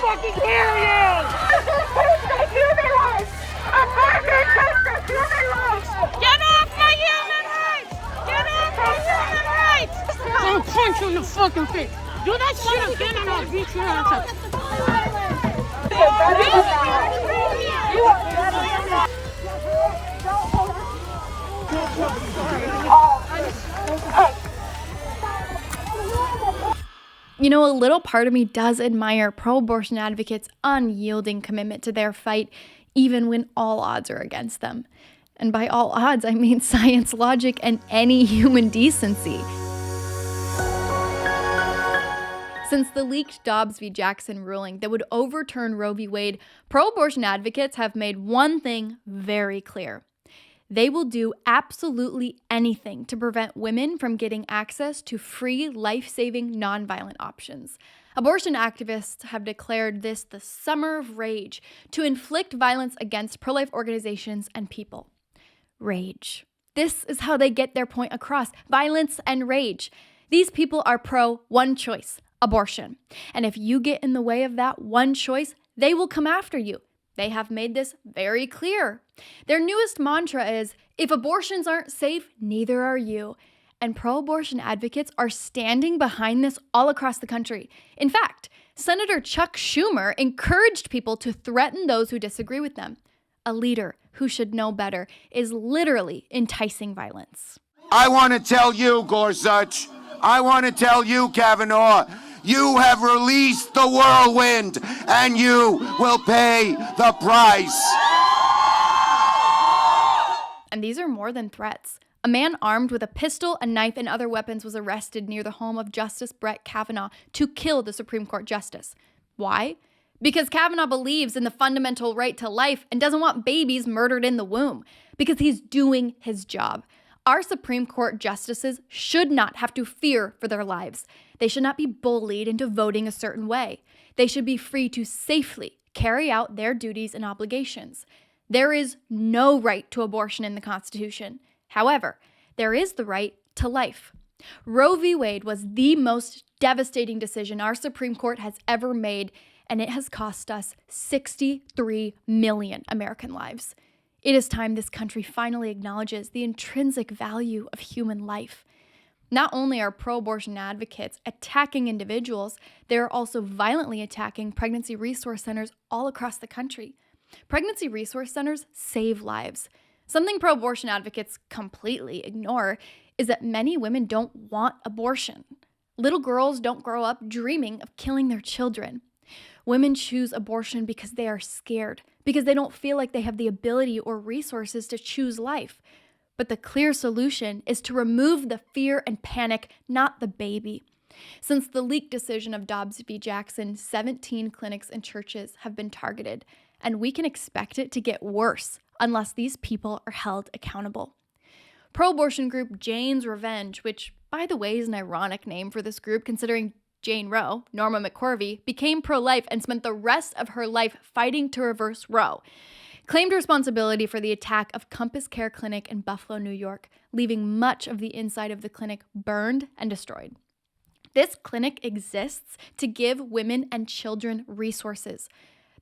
fucking hear you! Human rights! American justice, human rights! Get off my human rights! Get off my human rights! I'll punch you in the fucking face. Do that shit again and I'll beat your ass up. You know, a little part of me does admire pro-abortion advocates' unyielding commitment to their fight, even when all odds are against them. And by all odds, I mean science, logic, and any human decency. Since the leaked Dobbs v. Jackson ruling that would overturn Roe v. Wade, pro-abortion advocates have made one thing very clear. They will do absolutely anything to prevent women from getting access to free, life-saving, nonviolent options. Abortion activists have declared this the summer of rage to inflict violence against pro-life organizations and people. Rage. This is how they get their point across. Violence and rage. These people are pro one choice, abortion. And if you get in the way of that one choice, they will come after you. They have made this very clear. Their newest mantra is, if abortions aren't safe, neither are you. And pro-abortion advocates are standing behind this all across the country. In fact, Senator Chuck Schumer encouraged people to threaten those who disagree with them. A leader who should know better is literally enticing violence. I want to tell you, Gorsuch, I want to tell you, Kavanaugh, you have released the whirlwind, and you will pay the price. And these are more than threats. A man armed with a pistol, a knife, and other weapons was arrested near the home of Justice Brett Kavanaugh to kill the Supreme Court justice. Why? Because Kavanaugh believes in the fundamental right to life and doesn't want babies murdered in the womb. Because he's doing his job. Our Supreme Court justices should not have to fear for their lives. They should not be bullied into voting a certain way. They should be free to safely carry out their duties and obligations. There is no right to abortion in the Constitution. However, there is the right to life. Roe v. Wade was the most devastating decision our Supreme Court has ever made, and it has cost us 63 million American lives. It is time this country finally acknowledges the intrinsic value of human life. Not only are pro-abortion advocates attacking individuals, they're also violently attacking pregnancy resource centers all across the country. Pregnancy resource centers save lives. Something pro-abortion advocates completely ignore is that many women don't want abortion. Little girls don't grow up dreaming of killing their children. Women choose abortion because they are scared, because they don't feel like they have the ability or resources to choose life. But the clear solution is to remove the fear and panic, not the baby. Since the leaked decision of Dobbs v. Jackson, 17 clinics and churches have been targeted, and we can expect it to get worse unless these people are held accountable. Pro-abortion group Jane's Revenge, which, by the way, is an ironic name for this group considering Jane Roe, Norma McCorvey, became pro-life and spent the rest of her life fighting to reverse Roe, claimed responsibility for the attack of Compass Care Clinic in Buffalo, New York, leaving much of the inside of the clinic burned and destroyed. This clinic exists to give women and children resources.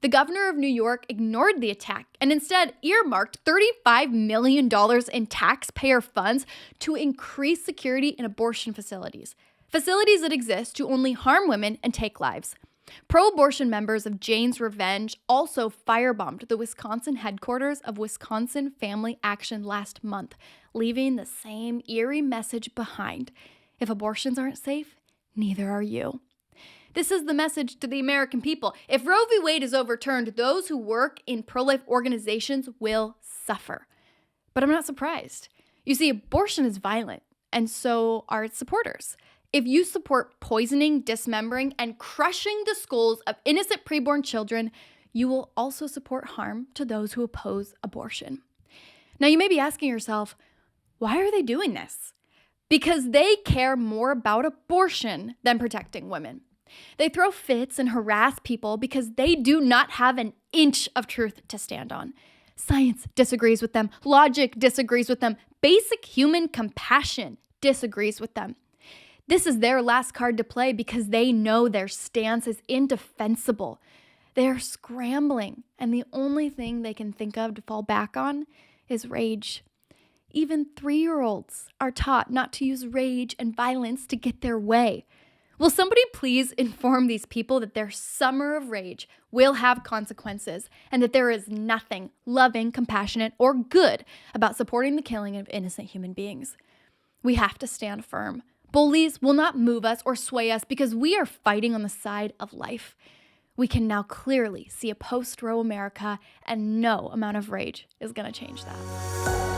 The governor of New York ignored the attack and instead earmarked $35 million in taxpayer funds to increase security in abortion facilities. Facilities that exist to only harm women and take lives. Pro-abortion members of Jane's Revenge also firebombed the Wisconsin headquarters of Wisconsin Family Action last month, leaving the same eerie message behind. If abortions aren't safe, neither are you. This is the message to the American people. If Roe v. Wade is overturned, those who work in pro-life organizations will suffer. But I'm not surprised. You see, abortion is violent, and so are its supporters. If you support poisoning, dismembering, and crushing the skulls of innocent preborn children, you will also support harm to those who oppose abortion. Now, you may be asking yourself, why are they doing this? Because they care more about abortion than protecting women. They throw fits and harass people because they do not have an inch of truth to stand on. Science disagrees with them. Logic disagrees with them. Basic human compassion disagrees with them. This is their last card to play because they know their stance is indefensible. They're scrambling, and the only thing they can think of to fall back on is rage. Even 3-year-olds are taught not to use rage and violence to get their way. Will somebody please inform these people that their summer of rage will have consequences and that there is nothing loving, compassionate, or good about supporting the killing of innocent human beings? We have to stand firm. Bullies will not move us or sway us because we are fighting on the side of life. We can now clearly see a post-Roe America, and no amount of rage is going to change that.